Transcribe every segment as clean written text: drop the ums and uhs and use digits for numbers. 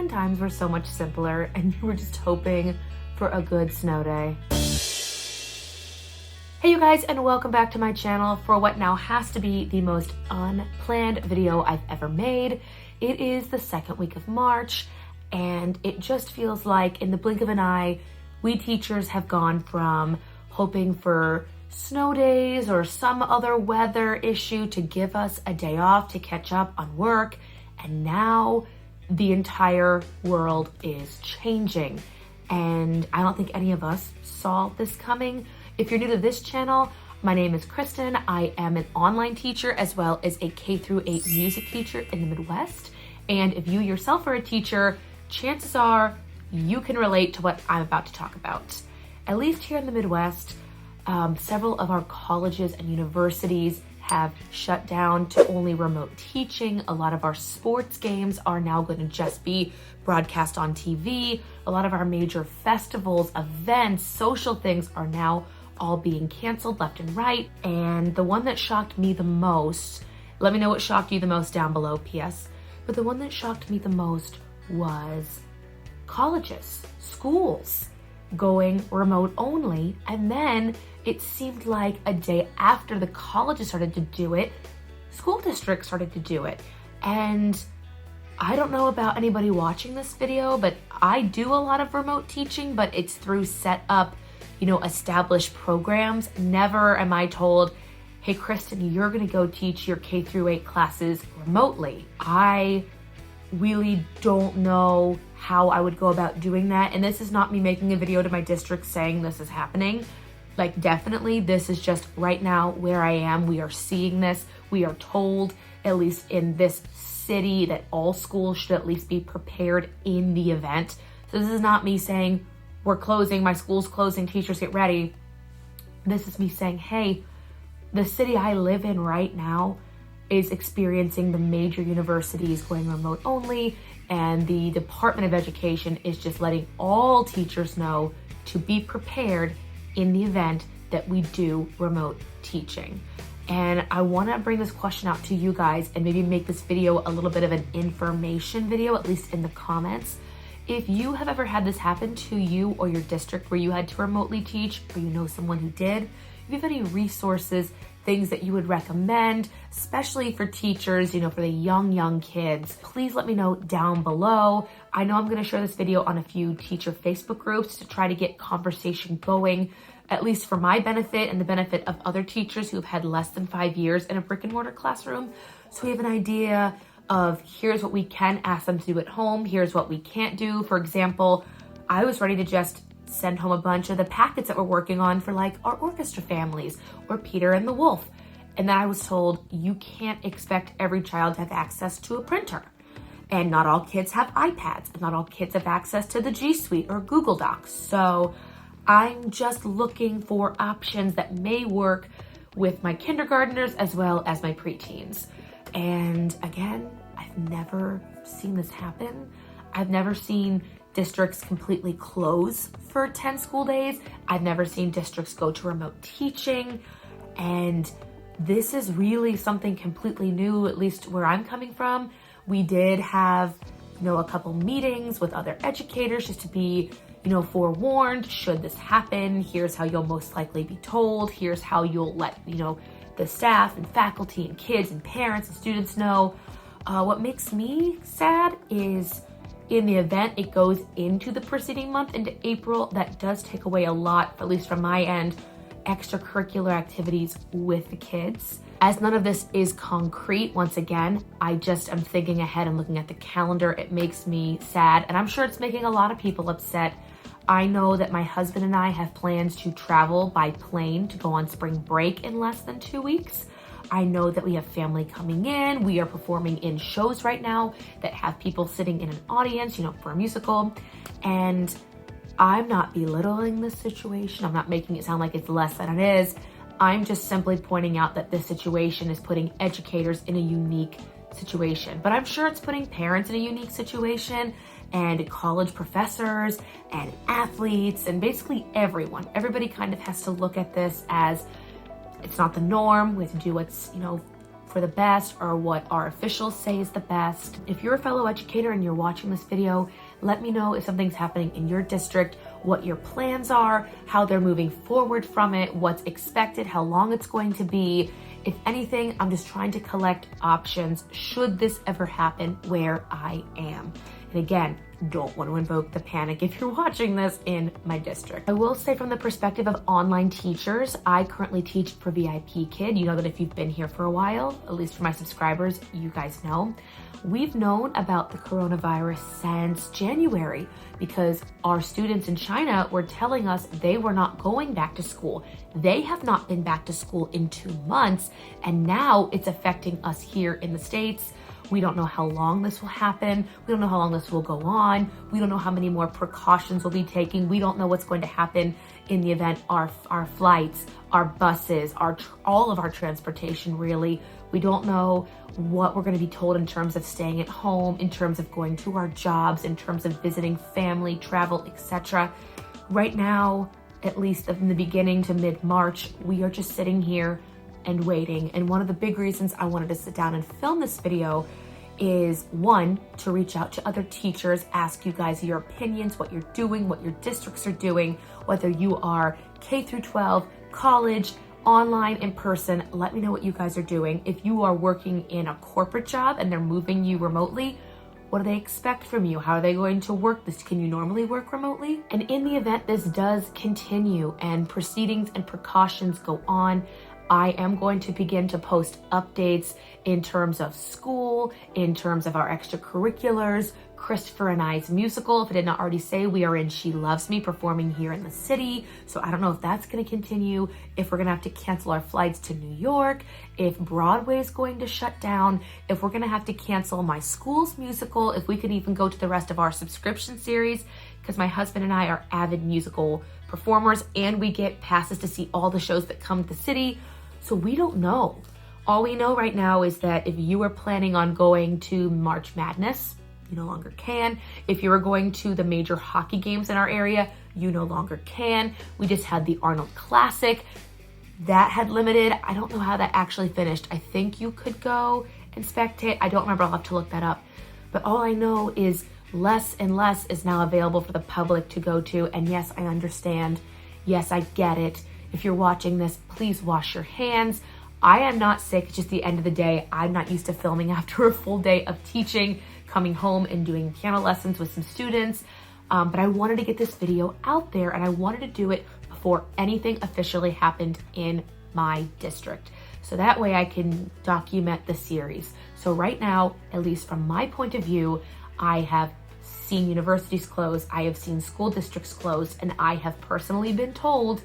times were so much simpler and you were just hoping for a good snow day. Hey you guys, and welcome back to my channel for what now has to be the most unplanned video I've ever made. It is the second week of March, and it just feels like in the blink of an eye, we teachers have gone from hoping for snow days or some other weather issue to give us a day off to catch up on work, and now the entire world is changing. And I don't think any of us saw this coming. If you're new to this channel, my name is Kristen. I am an online teacher as well as a K-8 music teacher in the Midwest. And if you yourself are a teacher, chances are you can relate to what I'm about to talk about. At least here in the Midwest, several of our colleges and universities have shut down to only remote teaching. A lot of our sports games are now going to just be broadcast on TV. A lot of our major festivals, events, social things are now all being canceled left and right. And the one that shocked me the most, let me know what shocked you the most down below, PS. But the one that shocked me the most was colleges, schools going remote only. And then it seemed like a day after the colleges started to do it, school districts started to do it. And I don't know about anybody watching this video, but I do a lot of remote teaching, but it's through set up, established programs. Never am I told, hey, Kristen, you're gonna go teach your K-8 classes remotely. I really don't know how I would go about doing that. And this is not me making a video to my district saying this is happening. Like, definitely, this is just right now where I am. We are seeing this. We are told, at least in this city, that all schools should at least be prepared in the event. So this is not me saying, we're closing, my school's closing, teachers get ready. This is me saying, hey, the city I live in right now is experiencing the major universities going remote only, and the Department of Education is just letting all teachers know to be prepared in the event that we do remote teaching. And I want to bring this question out to you guys and maybe make this video a little bit of an information video, at least in the comments. If you have ever had this happen to you or your district where you had to remotely teach, or you know someone who did, if you have any resources, things that you would recommend, especially for teachers, for the young kids, please let me know down below. I know I'm going to share this video on a few teacher Facebook groups to try to get conversation going, at least for my benefit and the benefit of other teachers who have had less than 5 years in a brick and mortar classroom. So we have an idea of here's what we can ask them to do at home, here's what we can't do. For example, I was ready to just send home a bunch of the packets that we're working on for like our orchestra families or Peter and the Wolf. And then I was told you can't expect every child to have access to a printer. And not all kids have iPads, and not all kids have access to the G Suite or Google Docs. So I'm just looking for options that may work with my kindergartners as well as my preteens. And again, I've never seen this happen. I've never seen districts completely close for 10 school days. I've never seen districts go to remote teaching. And this is really something completely new, at least where I'm coming from. We did have, a couple meetings with other educators just to be, forewarned, should this happen, here's how you'll most likely be told, here's how you'll let, the staff and faculty and kids and parents and students know. What makes me sad is in the event it goes into the preceding month, into April, that does take away a lot, at least from my end, extracurricular activities with the kids. As none of this is concrete, once again, I just am thinking ahead and looking at the calendar. It makes me sad, and I'm sure it's making a lot of people upset. I know that my husband and I have plans to travel by plane to go on spring break in less than 2 weeks. I know that we have family coming in. We are performing in shows right now that have people sitting in an audience, for a musical. And I'm not belittling this situation. I'm not making it sound like it's less than it is. I'm just simply pointing out that this situation is putting educators in a unique situation. But I'm sure it's putting parents in a unique situation, and college professors and athletes and basically everyone. Everybody kind of has to look at this as it's not the norm. We have to do what's, for the best or what our officials say is the best. If you're a fellow educator and you're watching this video, let me know if something's happening in your district, what your plans are, how they're moving forward from it, what's expected, how long it's going to be. If anything, I'm just trying to collect options should this ever happen where I am. And again, don't want to invoke the panic if you're watching this in my district. I will say from the perspective of online teachers, I currently teach for VIPKID. You know that if you've been here for a while, at least for my subscribers, you guys know. We've known about the coronavirus since January because our students in China were telling us they were not going back to school. They have not been back to school in 2 months, and now it's affecting us here in the States. We don't know how long this will happen. We don't know how long this will go on. We don't know how many more precautions we'll be taking. We don't know what's going to happen in the event our flights, our buses, all of our transportation really. We don't know what we're going to be told in terms of staying at home, in terms of going to our jobs, in terms of visiting family, travel, etc. Right now, at least in the beginning to mid-March, we are just sitting here and waiting. And one of the big reasons I wanted to sit down and film this video is, one, to reach out to other teachers, ask you guys your opinions, what you're doing, what your districts are doing, whether you are K through 12, college, online, in person. Let me know what you guys are doing. If you are working in a corporate job and they're moving you remotely, what do they expect from you? How are they going to work this? Can you normally work remotely? And in the event this does continue and proceedings and precautions go on, I am going to begin to post updates in terms of school, in terms of our extracurriculars, Christopher and I's musical. If I did not already say, we are in She Loves Me performing here in the city. So I don't know if that's going to continue, if we're going to have to cancel our flights to New York, if Broadway is going to shut down, if we're going to have to cancel my school's musical, if we can even go to the rest of our subscription series, because my husband and I are avid musical performers and we get passes to see all the shows that come to the city. So we don't know. All we know right now is that if you are planning on going to March Madness, you no longer can. If you were going to the major hockey games in our area, you no longer can. We just had the Arnold Classic. That had limited. I don't know how that actually finished. I think you could go and spectate. I don't remember. I'll have to look that up. But all I know is less and less is now available for the public to go to. And yes, I understand. Yes, I get it. If you're watching this, please wash your hands. I am not sick. It's just the end of the day. I'm not used to filming after a full day of teaching, coming home and doing piano lessons with some students. But I wanted to get this video out there and I wanted to do it before anything officially happened in my district. So that way I can document the series. So right now, at least from my point of view, I have seen universities close, I have seen school districts closed, and I have personally been told,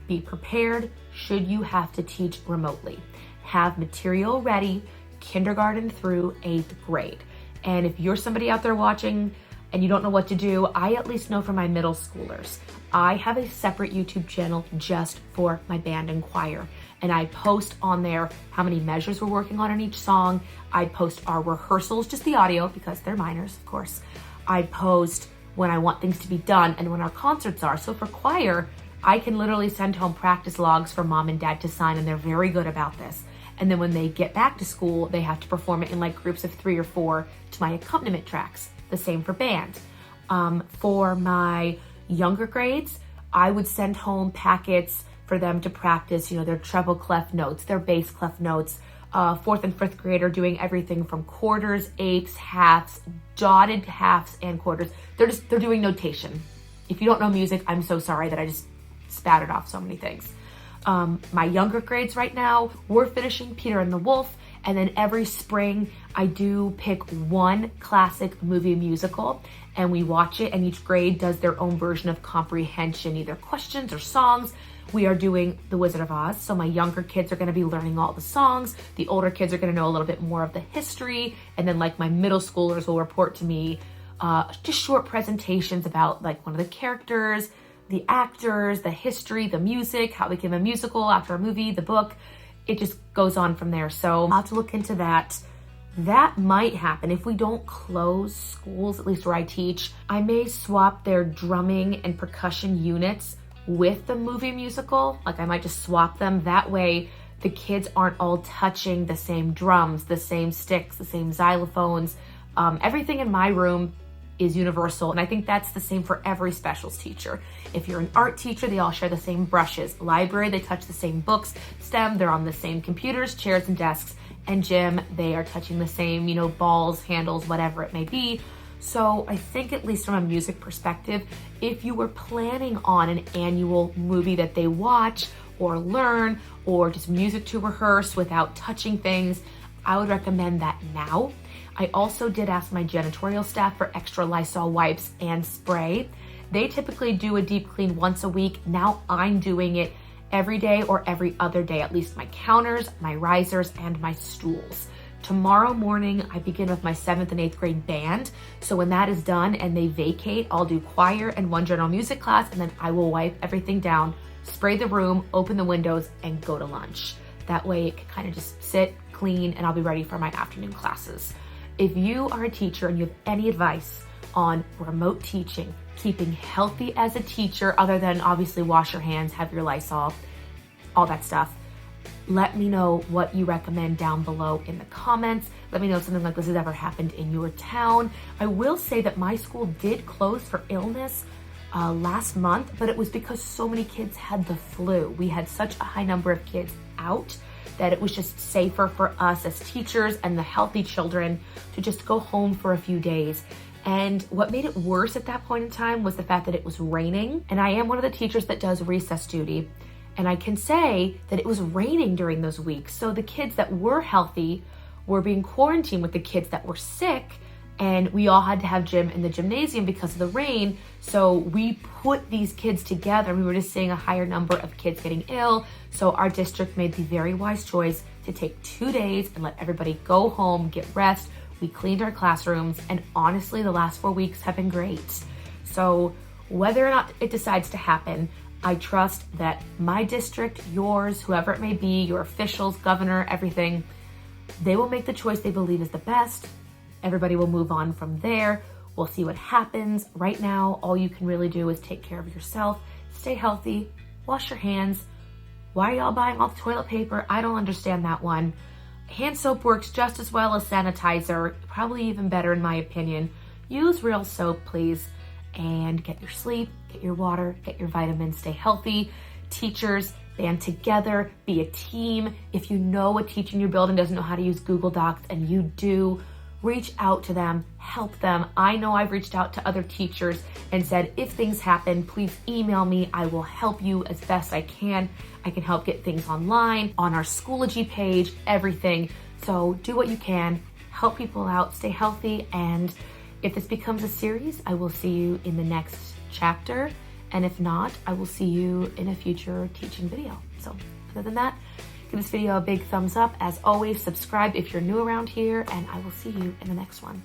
be prepared should you have to teach remotely. Have material ready, kindergarten through 8th grade. And if you're somebody out there watching and you don't know what to do, I at least know for my middle schoolers. I have a separate YouTube channel just for my band and choir. And I post on there how many measures we're working on in each song. I post our rehearsals, just the audio because they're minors, of course. I post when I want things to be done and when our concerts are. So for choir, I can literally send home practice logs for mom and dad to sign, and they're very good about this. And then when they get back to school, they have to perform it in like groups of 3 or 4 to my accompaniment tracks. The same for band. For my younger grades, I would send home packets for them to practice, their treble clef notes, their bass clef notes. 4th and 5th grade are doing everything from quarters, eighths, halves, dotted halves, and quarters. They're doing notation. If you don't know music, I'm so sorry that I just spattered off so many things. My younger grades right now, we're finishing Peter and the Wolf, and then every spring I do pick one classic movie musical and we watch it, and each grade does their own version of comprehension, either questions or songs. We are doing The Wizard of Oz, so my younger kids are going to be learning all the songs. The older kids are going to know a little bit more of the history, and then like my middle schoolers will report to me just short presentations about like one of the characters, the actors, the history, the music, how it became a musical after a movie, the book. It just goes on from there. So I'll have to look into that. That might happen if we don't close schools, at least where I teach. I may swap their drumming and percussion units with the movie musical. Like I might just swap them. That way The kids aren't all touching the same drums, the same sticks, the same xylophones. Everything in my room is universal, and I think that's the same for every specials teacher. If you're an art teacher, they all share the same brushes. Library, they touch the same books. STEM, they're on the same computers, chairs, and desks. And gym, they are touching the same, balls, handles, whatever it may be. So I think, at least from a music perspective, if you were planning on an annual movie that they watch or learn, or just music to rehearse without touching things, I would recommend that now. I also did ask my janitorial staff for extra Lysol wipes and spray. They typically do a deep clean once a week. Now I'm doing it every day or every other day, at least my counters, my risers, and my stools. Tomorrow morning, I begin with my 7th and 8th grade band. So when that is done and they vacate, I'll do choir and one general music class, and then I will wipe everything down, spray the room, open the windows, and go to lunch. That way it can kind of just sit, clean, and I'll be ready for my afternoon classes. If you are a teacher and you have any advice on remote teaching, keeping healthy as a teacher, other than obviously wash your hands, have your Lysol, all that stuff, let me know what you recommend down below in the comments. Let me know if something like this has ever happened in your town. I will say that my school did close for illness last month, but it was because so many kids had the flu. We had such a high number of kids out that it was just safer for us as teachers and the healthy children to just go home for a few days. And what made it worse at that point in time was the fact that it was raining. And I am one of the teachers that does recess duty. And I can say that it was raining during those weeks. So the kids that were healthy were being quarantined with the kids that were sick. And we all had to have gym in the gymnasium because of the rain. So we put these kids together. We were just seeing a higher number of kids getting ill. So our district made the very wise choice to take 2 days and let everybody go home, get rest. We cleaned our classrooms, and honestly, the last 4 weeks have been great. So whether or not it decides to happen, I trust that my district, yours, whoever it may be, your officials, governor, everything, they will make the choice they believe is the best. Everybody will move on from there. We'll see what happens. Right now, all you can really do is take care of yourself, stay healthy, wash your hands. Why are y'all buying all the toilet paper? I don't understand that one. Hand soap works just as well as sanitizer, probably even better in my opinion. Use real soap, please, and get your sleep, get your water, get your vitamins, stay healthy. Teachers, band together, be a team. If you know a teacher in your building doesn't know how to use Google Docs and you do, reach out to them, help them. I know I've reached out to other teachers and said, if things happen, please email me. I will help you as best I can. I can help get things online, on our Schoology page, everything. So do what you can, help people out, stay healthy, and if this becomes a series, I will see you in the next chapter. And if not, I will see you in a future teaching video. So other than that, give this video a big thumbs up. As always, subscribe if you're new around here, and I will see you in the next one.